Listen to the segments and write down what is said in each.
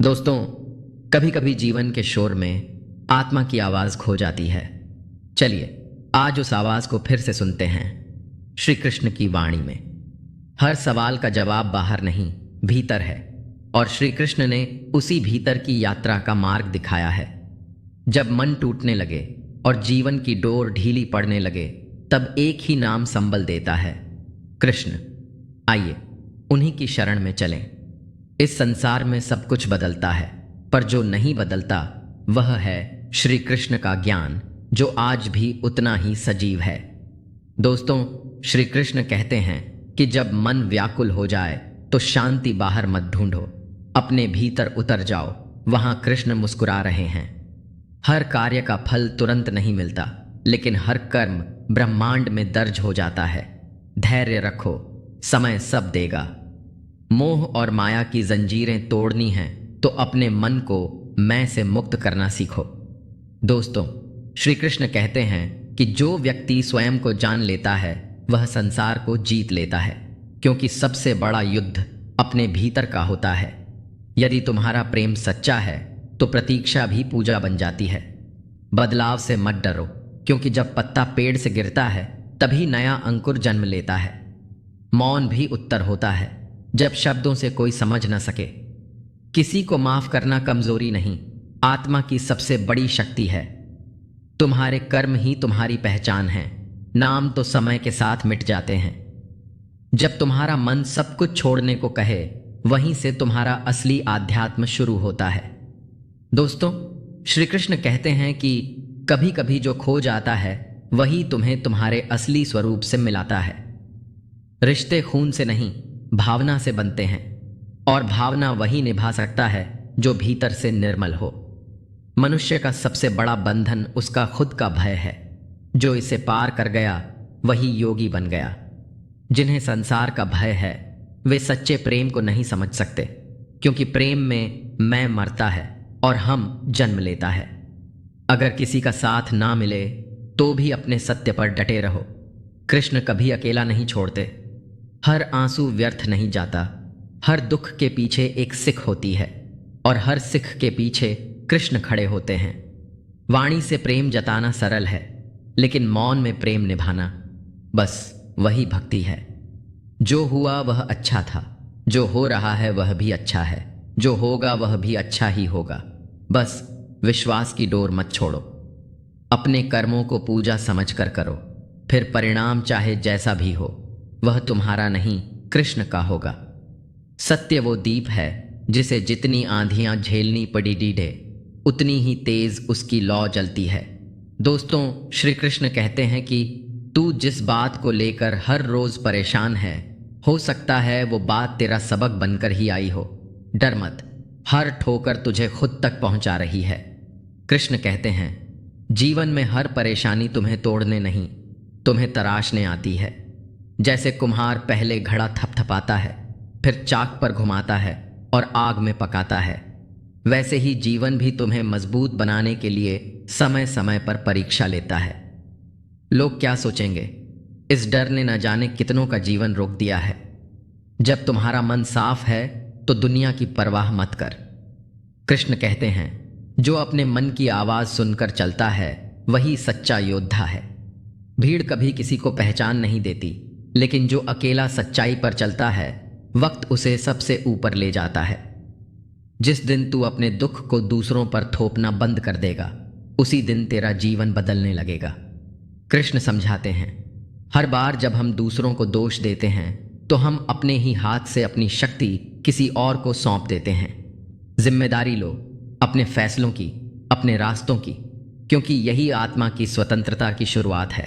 दोस्तों, कभी कभी जीवन के शोर में आत्मा की आवाज खो जाती है। चलिए आज उस आवाज को फिर से सुनते हैं, श्री कृष्ण की वाणी में। हर सवाल का जवाब बाहर नहीं, भीतर है। और श्री कृष्ण ने उसी भीतर की यात्रा का मार्ग दिखाया है। जब मन टूटने लगे और जीवन की डोर ढीली पड़ने लगे, तब एक ही नाम संबल देता है, कृष्ण। आइए उन्हीं की शरण में चलें। इस संसार में सब कुछ बदलता है, पर जो नहीं बदलता वह है श्री कृष्ण का ज्ञान, जो आज भी उतना ही सजीव है। दोस्तों, श्री कृष्ण कहते हैं कि जब मन व्याकुल हो जाए तो शांति बाहर मत ढूंढो, अपने भीतर उतर जाओ, वहां कृष्ण मुस्कुरा रहे हैं। हर कार्य का फल तुरंत नहीं मिलता, लेकिन हर कर्म ब्रह्मांड में दर्ज हो जाता है। धैर्य रखो, समय सब देगा। मोह और माया की जंजीरें तोड़नी हैं तो अपने मन को मैं से मुक्त करना सीखो। दोस्तों, श्री कृष्ण कहते हैं कि जो व्यक्ति स्वयं को जान लेता है वह संसार को जीत लेता है, क्योंकि सबसे बड़ा युद्ध अपने भीतर का होता है। यदि तुम्हारा प्रेम सच्चा है तो प्रतीक्षा भी पूजा बन जाती है। बदलाव से मत डरो, क्योंकि जब पत्ता पेड़ से गिरता है तभी नया अंकुर जन्म लेता है। मौन भी उत्तर होता है, जब शब्दों से कोई समझ न सके। किसी को माफ करना कमजोरी नहीं, आत्मा की सबसे बड़ी शक्ति है। तुम्हारे कर्म ही तुम्हारी पहचान है, नाम तो समय के साथ मिट जाते हैं। जब तुम्हारा मन सब कुछ छोड़ने को कहे, वहीं से तुम्हारा असली आध्यात्म शुरू होता है। दोस्तों, श्री कृष्ण कहते हैं कि कभी कभी जो खो जाता है वही तुम्हें तुम्हारे असली स्वरूप से मिलाता है। रिश्ते खून से नहीं, भावना से बनते हैं, और भावना वही निभा सकता है जो भीतर से निर्मल हो। मनुष्य का सबसे बड़ा बंधन उसका खुद का भय है। जो इसे पार कर गया वही योगी बन गया। जिन्हें संसार का भय है वे सच्चे प्रेम को नहीं समझ सकते, क्योंकि प्रेम में मैं मरता है और हम जन्म लेता है। अगर किसी का साथ ना मिले तो भी अपने सत्य पर डटे रहो। कृष्ण कभी अकेला नहीं छोड़ते। हर आंसू व्यर्थ नहीं जाता। हर दुख के पीछे एक सिख होती है, और हर सिख के पीछे कृष्ण खड़े होते हैं। वाणी से प्रेम जताना सरल है, लेकिन मौन में प्रेम निभाना, बस वही भक्ति है। जो हुआ वह अच्छा था, जो हो रहा है वह भी अच्छा है, जो होगा वह भी अच्छा ही होगा। बस विश्वास की डोर मत छोड़ो। अपने कर्मों को पूजा समझकर करो, फिर परिणाम चाहे जैसा भी हो वह तुम्हारा नहीं, कृष्ण का होगा। सत्य वो दीप है जिसे जितनी आंधियां झेलनी पड़ी डीढ़े, उतनी ही तेज उसकी लौ जलती है। दोस्तों, श्री कृष्ण कहते हैं कि तू जिस बात को लेकर हर रोज परेशान है, हो सकता है वो बात तेरा सबक बनकर ही आई हो। डर मत, हर ठोकर तुझे खुद तक पहुंचा रही है। कृष्ण कहते हैं, जीवन में हर परेशानी तुम्हें तोड़ने नहीं, तुम्हें तराशने आती है। जैसे कुम्हार पहले घड़ा थपथपाता है, फिर चाक पर घुमाता है और आग में पकाता है, वैसे ही जीवन भी तुम्हें मजबूत बनाने के लिए समय समय पर परीक्षा लेता है। लोग क्या सोचेंगे, इस डर ने न जाने कितनों का जीवन रोक दिया है। जब तुम्हारा मन साफ है तो दुनिया की परवाह मत कर। कृष्ण कहते हैं, जो अपने मन की आवाज सुनकर चलता है वही सच्चा योद्धा है। भीड़ कभी किसी को पहचान नहीं देती, लेकिन जो अकेला सच्चाई पर चलता है वक्त उसे सबसे ऊपर ले जाता है। जिस दिन तू अपने दुख को दूसरों पर थोपना बंद कर देगा, उसी दिन तेरा जीवन बदलने लगेगा। कृष्ण समझाते हैं, हर बार जब हम दूसरों को दोष देते हैं तो हम अपने ही हाथ से अपनी शक्ति किसी और को सौंप देते हैं। जिम्मेदारी लो अपने फैसलों की, अपने रास्तों की, क्योंकि यही आत्मा की स्वतंत्रता की शुरुआत है।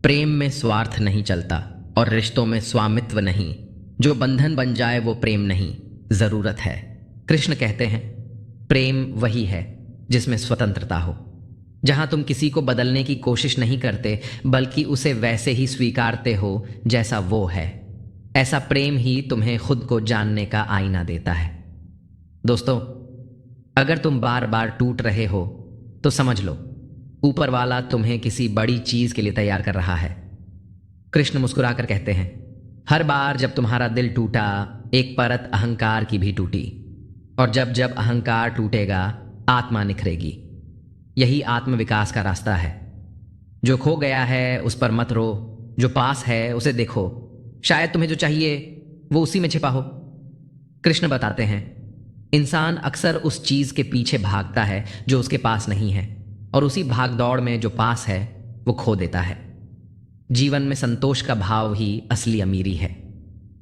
प्रेम में स्वार्थ नहीं चलता और रिश्तों में स्वामित्व नहीं। जो बंधन बन जाए वो प्रेम नहीं, जरूरत है। कृष्ण कहते हैं, प्रेम वही है जिसमें स्वतंत्रता हो, जहां तुम किसी को बदलने की कोशिश नहीं करते, बल्कि उसे वैसे ही स्वीकारते हो जैसा वो है। ऐसा प्रेम ही तुम्हें खुद को जानने का आईना देता है। दोस्तों, अगर तुम बार बार टूट रहे हो तो समझ लो, ऊपर वाला तुम्हें किसी बड़ी चीज के लिए तैयार कर रहा है। कृष्ण मुस्कुराकर कहते हैं, हर बार जब तुम्हारा दिल टूटा, एक परत अहंकार की भी टूटी। और जब जब अहंकार टूटेगा आत्मा निखरेगी। यही आत्म विकास का रास्ता है। जो खो गया है उस पर मत रो, जो पास है उसे देखो, शायद तुम्हें जो चाहिए वो उसी में छिपा हो। कृष्ण बताते हैं, इंसान अक्सर उस चीज के पीछे भागता है जो उसके पास नहीं है, और उसी भागदौड़ में जो पास है वो खो देता है। जीवन में संतोष का भाव ही असली अमीरी है।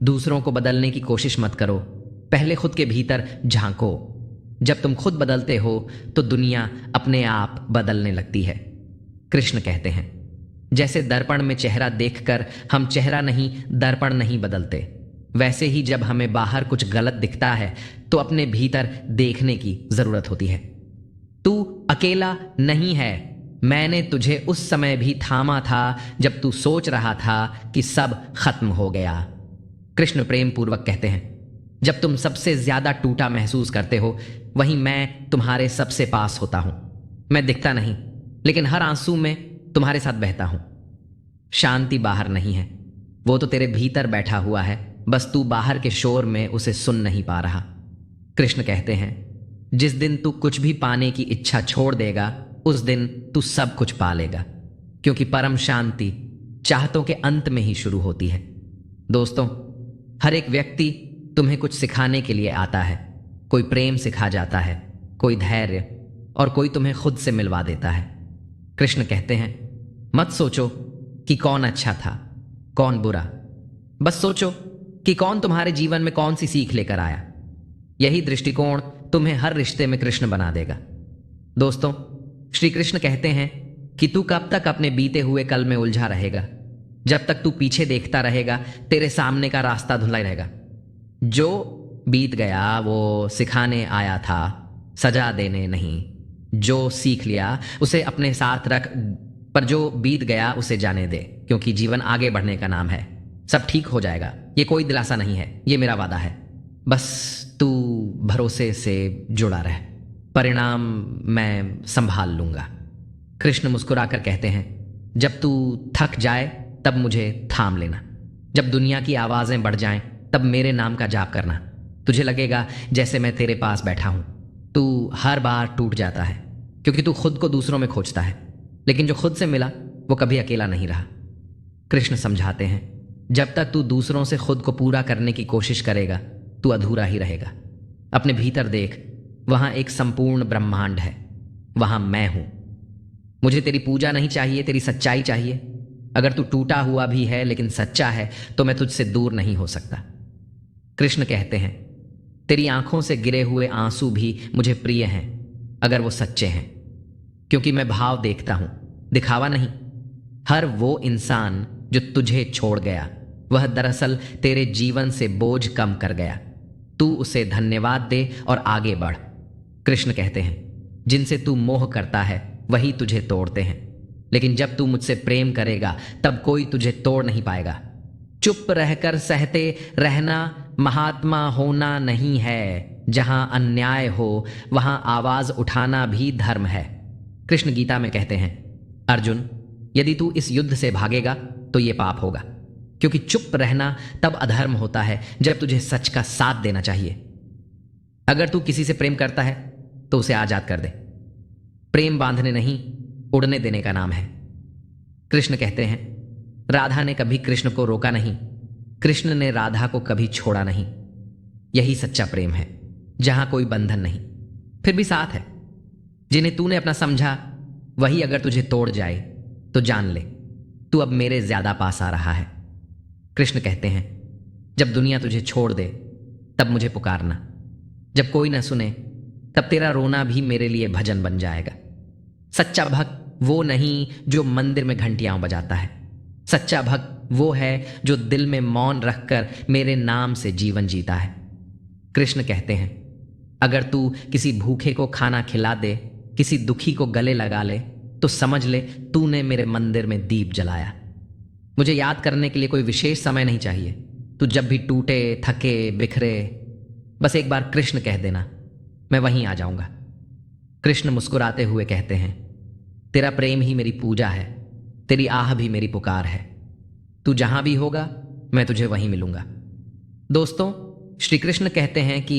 दूसरों को बदलने की कोशिश मत करो, पहले खुद के भीतर झांको। जब तुम खुद बदलते हो तो दुनिया अपने आप बदलने लगती है। कृष्ण कहते हैं, जैसे दर्पण में चेहरा देखकर हम चेहरा नहीं दर्पण नहीं बदलते, वैसे ही जब हमें बाहर कुछ गलत दिखता है तो अपने भीतर देखने की जरूरत होती है। तू अकेला नहीं है, मैंने तुझे उस समय भी थामा था जब तू सोच रहा था कि सब खत्म हो गया। कृष्ण प्रेम पूर्वक कहते हैं, जब तुम सबसे ज्यादा टूटा महसूस करते हो वहीं मैं तुम्हारे सबसे पास होता हूं। मैं दिखता नहीं, लेकिन हर आंसू में तुम्हारे साथ बहता हूं। शांति बाहर नहीं है, वो तो तेरे भीतर बैठा हुआ है, बस तू बाहर के शोर में उसे सुन नहीं पा रहा। कृष्ण कहते हैं, जिस दिन तू कुछ भी पाने की इच्छा छोड़ देगा उस दिन तू सब कुछ पा लेगा, क्योंकि परम शांति चाहतों के अंत में ही शुरू होती है। दोस्तों, हर एक व्यक्ति तुम्हें कुछ सिखाने के लिए आता है। कोई प्रेम सिखा जाता है, कोई धैर्य, और कोई तुम्हें खुद से मिलवा देता है। कृष्ण कहते हैं, मत सोचो कि कौन अच्छा था कौन बुरा, बस सोचो कि कौन तुम्हारे जीवन में कौन सी सीख लेकर आया। यही दृष्टिकोण तुम्हें हर रिश्ते में कृष्ण बना देगा। दोस्तों, श्री कृष्ण कहते हैं कि तू कब तक अपने बीते हुए कल में उलझा रहेगा। जब तक तू पीछे देखता रहेगा तेरे सामने का रास्ता धुंधला रहेगा। जो बीत गया वो सिखाने आया था, सजा देने नहीं। जो सीख लिया उसे अपने साथ रख, पर जो बीत गया उसे जाने दे, क्योंकि जीवन आगे बढ़ने का नाम है। सब ठीक हो जाएगा, ये कोई दिलासा नहीं है, ये मेरा वादा है। बस तू भरोसे से जुड़ा रह, परिणाम मैं संभाल लूंगा। कृष्ण मुस्कुराकर कहते हैं, जब तू थक जाए तब मुझे थाम लेना। जब दुनिया की आवाजें बढ़ जाएं तब मेरे नाम का जाप करना। तुझे लगेगा जैसे मैं तेरे पास बैठा हूं। तू हर बार टूट जाता है क्योंकि तू खुद को दूसरों में खोजता है, लेकिन जो खुद से मिला वो कभी अकेला नहीं रहा। कृष्ण समझाते हैं, जब तक तू दूसरों से खुद को पूरा करने की कोशिश करेगा तू अधूरा ही रहेगा। अपने भीतर देख, वहां एक संपूर्ण ब्रह्मांड है, वहां मैं हूं। मुझे तेरी पूजा नहीं चाहिए, तेरी सच्चाई चाहिए। अगर तू टूटा हुआ भी है लेकिन सच्चा है तो मैं तुझसे दूर नहीं हो सकता। कृष्ण कहते हैं, तेरी आंखों से गिरे हुए आंसू भी मुझे प्रिय हैं अगर वो सच्चे हैं, क्योंकि मैं भाव देखता हूं, दिखावा नहीं। हर वो इंसान जो तुझे छोड़ गया वह दरअसल तेरे जीवन से बोझ कम कर गया। तू उसे धन्यवाद दे और आगे बढ़। कृष्ण कहते हैं, जिनसे तू मोह करता है वही तुझे तोड़ते हैं, लेकिन जब तू मुझसे प्रेम करेगा तब कोई तुझे तोड़ नहीं पाएगा। चुप रहकर सहते रहना महात्मा होना नहीं है। जहां अन्याय हो वहां आवाज उठाना भी धर्म है। कृष्ण गीता में कहते हैं, अर्जुन, यदि तू इस युद्ध से भागेगा तो यह पाप होगा, क्योंकि चुप रहना तब अधर्म होता है जब तुझे सच का साथ देना चाहिए। अगर तू किसी से प्रेम करता है तो उसे आजाद कर दे। प्रेम बांधने नहीं, उड़ने देने का नाम है। कृष्ण कहते हैं, राधा ने कभी कृष्ण को रोका नहीं, कृष्ण ने राधा को कभी छोड़ा नहीं। यही सच्चा प्रेम है, जहां कोई बंधन नहीं, फिर भी साथ है। जिन्हें तूने अपना समझा वही अगर तुझे तोड़ जाए तो जान ले तू अब मेरे ज्यादा पास आ रहा है। कृष्ण कहते हैं, जब दुनिया तुझे छोड़ दे तब मुझे पुकारना। जब कोई न सुने तब तेरा रोना भी मेरे लिए भजन बन जाएगा। सच्चा भक्त वो नहीं जो मंदिर में घंटियां बजाता है। सच्चा भक्त वो है जो दिल में मौन रखकर मेरे नाम से जीवन जीता है। कृष्ण कहते हैं, अगर तू किसी भूखे को खाना खिला दे, किसी दुखी को गले लगा ले, तो समझ ले तूने मेरे मंदिर में दीप जलाया। मुझे याद करने के लिए कोई विशेष समय नहीं चाहिए। तू जब भी टूटे, थके, बिखरे, बस एक बार कृष्ण कह देना, मैं वहीं आ जाऊंगा। कृष्ण मुस्कुराते हुए कहते हैं, तेरा प्रेम ही मेरी पूजा है, तेरी आह भी मेरी पुकार है। तू जहां भी होगा मैं तुझे वहीं मिलूंगा। दोस्तों, श्री कृष्ण कहते हैं कि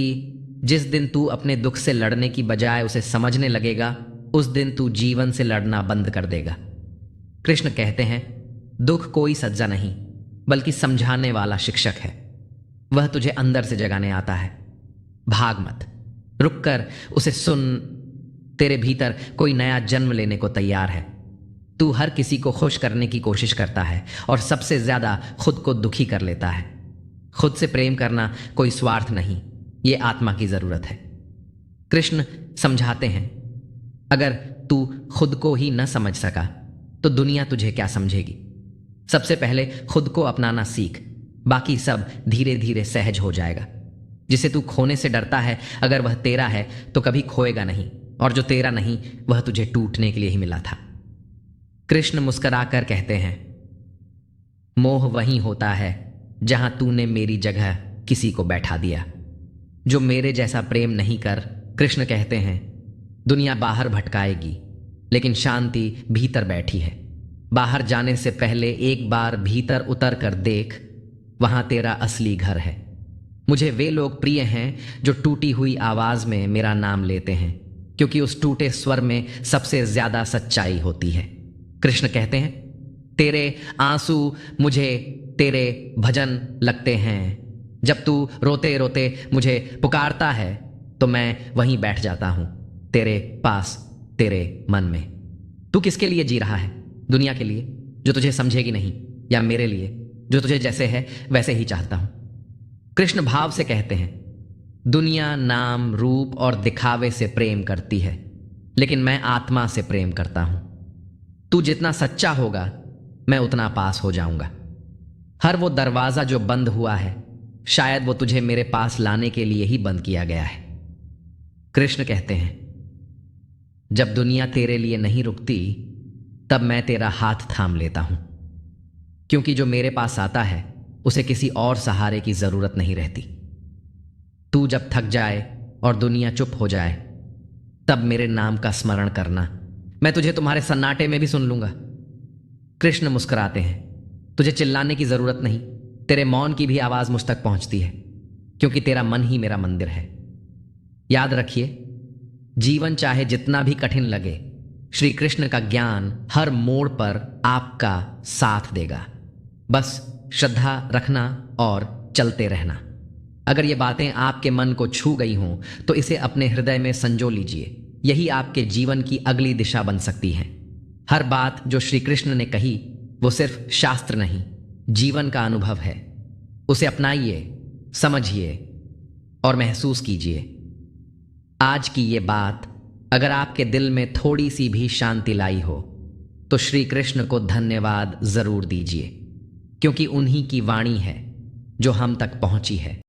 जिस दिन तू अपने दुख से लड़ने की बजाय उसे समझने लगेगा, उस दिन तू जीवन से लड़ना बंद कर देगा। कृष्ण कहते हैं, दुख कोई सज्जा नहीं बल्कि समझाने वाला शिक्षक है। वह तुझे अंदर से जगाने आता है। भाग मत, रुक कर उसे सुन। तेरे भीतर कोई नया जन्म लेने को तैयार है। तू हर किसी को खुश करने की कोशिश करता है और सबसे ज्यादा खुद को दुखी कर लेता है। खुद से प्रेम करना कोई स्वार्थ नहीं, ये आत्मा की जरूरत है। कृष्ण समझाते हैं, अगर तू खुद को ही न समझ सका तो दुनिया तुझे क्या समझेगी। सबसे पहले खुद को अपनाना सीख, बाकी सब धीरे धीरे सहज हो जाएगा। जिसे तू खोने से डरता है, अगर वह तेरा है तो कभी खोएगा नहीं, और जो तेरा नहीं वह तुझे टूटने के लिए ही मिला था। कृष्ण मुस्कुराकर कहते हैं, मोह वहीं होता है जहां तूने मेरी जगह किसी को बैठा दिया। जो मेरे जैसा प्रेम नहीं कर, कृष्ण कहते हैं, दुनिया बाहर भटकाएगी लेकिन शांति भीतर बैठी है। बाहर जाने से पहले एक बार भीतर उतर कर देख, वहां तेरा असली घर है। मुझे वे लोग प्रिय हैं जो टूटी हुई आवाज में मेरा नाम लेते हैं, क्योंकि उस टूटे स्वर में सबसे ज्यादा सच्चाई होती है। कृष्ण कहते हैं, तेरे आंसू मुझे तेरे भजन लगते हैं। जब तू रोते रोते मुझे पुकारता है तो मैं वहीं बैठ जाता हूं, तेरे पास, तेरे मन में। तू किसके लिए जी रहा है? दुनिया के लिए जो तुझे समझेगी नहीं, या मेरे लिए जो तुझे जैसे है वैसे ही चाहता हूं? कृष्ण भाव से कहते हैं, दुनिया नाम, रूप और दिखावे से प्रेम करती है, लेकिन मैं आत्मा से प्रेम करता हूं। तू जितना सच्चा होगा, मैं उतना पास हो जाऊंगा। हर वो दरवाजा जो बंद हुआ है, शायद वो तुझे मेरे पास लाने के लिए ही बंद किया गया है। कृष्ण कहते हैं, जब दुनिया तेरे लिए नहीं रुकती, तब मैं तेरा हाथ थाम लेता हूं, क्योंकि जो मेरे पास आता है उसे किसी और सहारे की जरूरत नहीं रहती। तू जब थक जाए और दुनिया चुप हो जाए, तब मेरे नाम का स्मरण करना, मैं तुझे तुम्हारे सन्नाटे में भी सुन लूंगा। कृष्ण मुस्कुराते हैं, तुझे चिल्लाने की जरूरत नहीं, तेरे मौन की भी आवाज मुझ तक पहुंचती है, क्योंकि तेरा मन ही मेरा मंदिर है। याद रखिए, जीवन चाहे जितना भी कठिन लगे, श्री कृष्ण का ज्ञान हर मोड़ पर आपका साथ देगा। बस श्रद्धा रखना और चलते रहना। अगर ये बातें आपके मन को छू गई हों तो इसे अपने हृदय में संजो लीजिए। यही आपके जीवन की अगली दिशा बन सकती है। हर बात जो श्री कृष्ण ने कही वो सिर्फ शास्त्र नहीं, जीवन का अनुभव है। उसे अपनाइए, समझिए और महसूस कीजिए। आज की ये बात अगर आपके दिल में थोड़ी सी भी शांति लाई हो तो श्री कृष्ण को धन्यवाद जरूर दीजिए, क्योंकि उन्हीं की वाणी है जो हम तक पहुंची है।